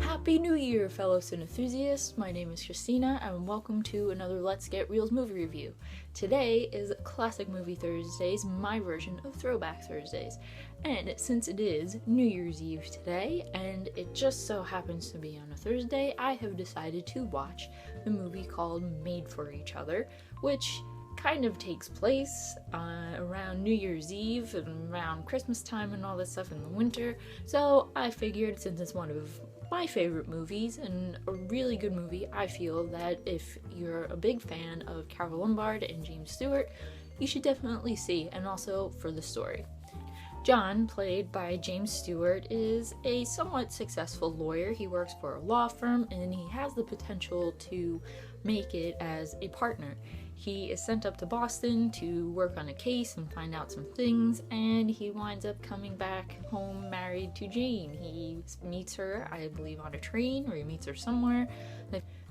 Happy New Year, fellow Cinethusiasts! My name is Christina, and welcome to another Let's Get Reels movie review. Today is Classic Movie Thursdays, my version of Throwback Thursdays. And since it is New Year's Eve today, and it just so happens to be on a Thursday, I have decided to watch the movie called Made for Each Other, which kind of takes place around New Year's Eve and around Christmas time and all this stuff in the winter. So I figured, since it's one of my favorite movies and a really good movie, I feel that if you're a big fan of Carole Lombard and James Stewart, you should definitely see, and also for the story. John, played by James Stewart, is a somewhat successful lawyer. He works for a law firm and he has the potential to make it as a partner. He is sent up to Boston to work on a case and find out some things, and he winds up coming back home married to Jane. He meets her, I believe, on a train, or he meets her somewhere.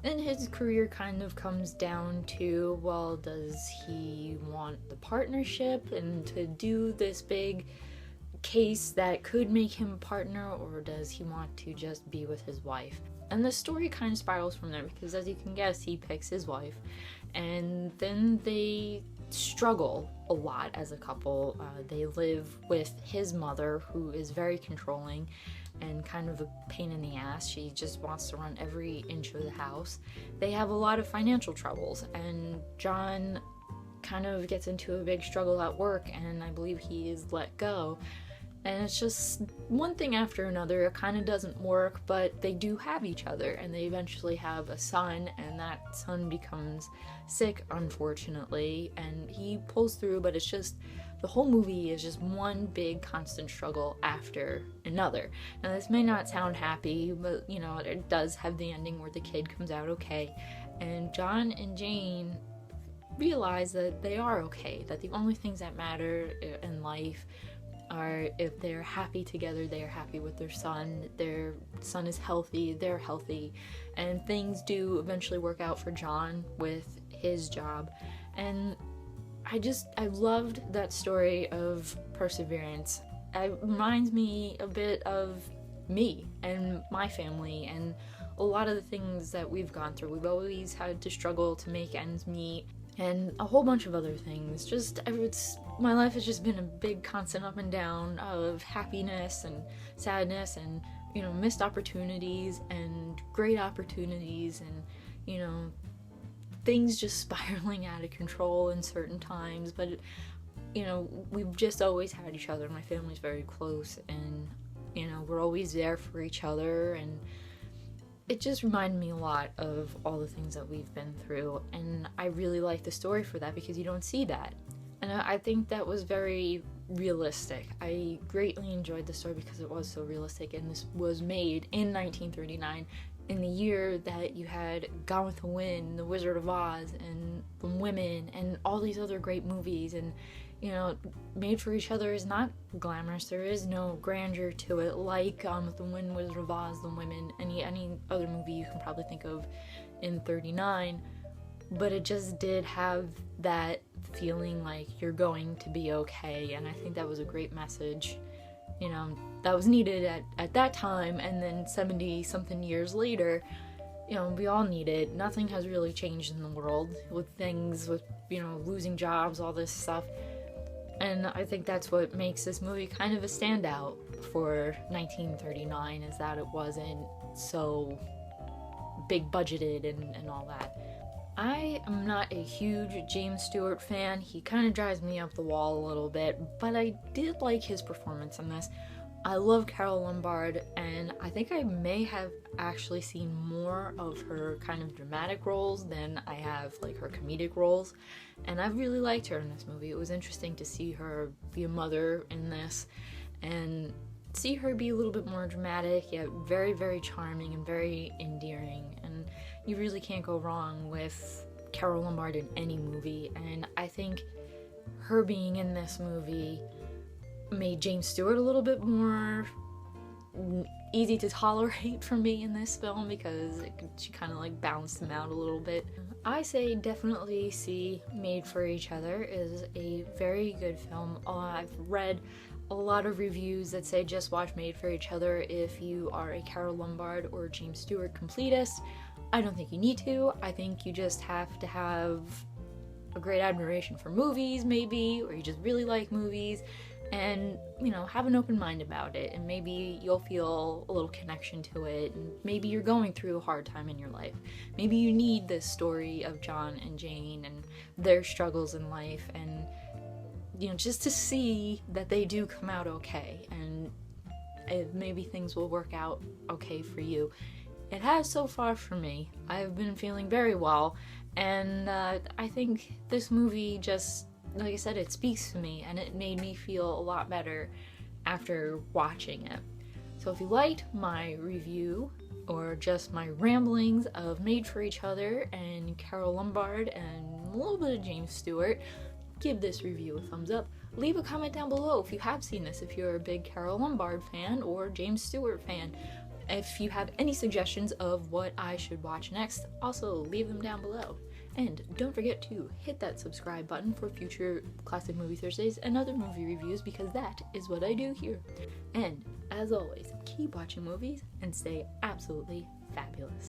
Then his career kind of comes down to, well, does he want the partnership and to do this big case that could make him a partner, or does he want to just be with his wife? And the story kind of spirals from there because, as you can guess, he picks his wife, and then they struggle a lot as a couple. They live with his mother, who is very controlling and kind of a pain in the ass. She just wants to run every inch of the house. They have a lot of financial troubles, and John kind of gets into a big struggle at work, and I believe he is let go. And it's just one thing after another. It kind of doesn't work, but they do have each other, and they eventually have a son, and that son becomes sick, unfortunately, and he pulls through, but it's just, the whole movie is just one big constant struggle after another. Now, this may not sound happy, but, you know, it does have the ending where the kid comes out okay, and John and Jane realize that they are okay, that the only things that matter in life are if they're happy together, they are happy with their son is healthy, they're healthy, and things do eventually work out for John with his job. And I loved that story of perseverance. It reminds me a bit of me and my family and a lot of the things that we've gone through. We've always had to struggle to make ends meet, and a whole bunch of other things. My life has just been a big constant up and down of happiness and sadness and, you know, missed opportunities and great opportunities and, you know, things just spiraling out of control in certain times. But, you know, we've just always had each other. My family's very close, and, you know, we're always there for each other, and it just reminded me a lot of all the things that we've been through, and I really like the story for that because you don't see that. And I think that was very realistic. I greatly enjoyed the story because it was so realistic, and this was made in 1939, in the year that you had Gone with the Wind, The Wizard of Oz, and The Women, and all these other great movies. And, you know, Made for Each Other is not glamorous. There is no grandeur to it like Gone with the Wind, Wizard of Oz, The Women, any other movie you can probably think of in 39. But it just did have that feeling like you're going to be okay, and I think that was a great message, you know, that was needed at that time. And then 70 something years later, you know, we all need it. Nothing has really changed in the world with things, with, you know, losing jobs, all this stuff. And I think that's what makes this movie kind of a standout for 1939, is that it wasn't so big budgeted and all that. I am not a huge James Stewart fan. He kind of drives me up the wall a little bit, but I did like his performance in this. I love Carole Lombard, and I think I may have actually seen more of her kind of dramatic roles than I have like her comedic roles, and I really liked her in this movie. It was interesting to see her be a mother in this and see her be a little bit more dramatic, yet very, very charming and very endearing. And you really can't go wrong with Carole Lombard in any movie, and I think her being in this movie made James Stewart a little bit more easy to tolerate for me in this film because she kind of like balanced him out a little bit. I say definitely see Made for Each Other. It is a very good film. I've read a lot of reviews that say just watch Made for Each Other if you are a Carol Lombard or James Stewart completist. I don't think you need to. I think you just have to have a great admiration for movies, maybe, or you just really like movies, and, you know, have an open mind about it, and maybe you'll feel a little connection to it, and maybe you're going through a hard time in your life. Maybe you need this story of John and Jane and their struggles in life, and, you know, just to see that they do come out okay, and maybe things will work out okay for you. It has so far for me. I've been feeling very well, and I think this movie just, like I said, it speaks to me, and it made me feel a lot better after watching it. So if you liked my review, or just my ramblings of Made for Each Other and Carol Lombard and a little bit of James Stewart, give this review a thumbs up. Leave a comment down below if you have seen this, if you're a big Carol Lombard fan or James Stewart fan. If you have any suggestions of what I should watch next, also leave them down below. And don't forget to hit that subscribe button for future Classic Movie Thursdays and other movie reviews, because that is what I do here. And as always, keep watching movies and stay absolutely fabulous.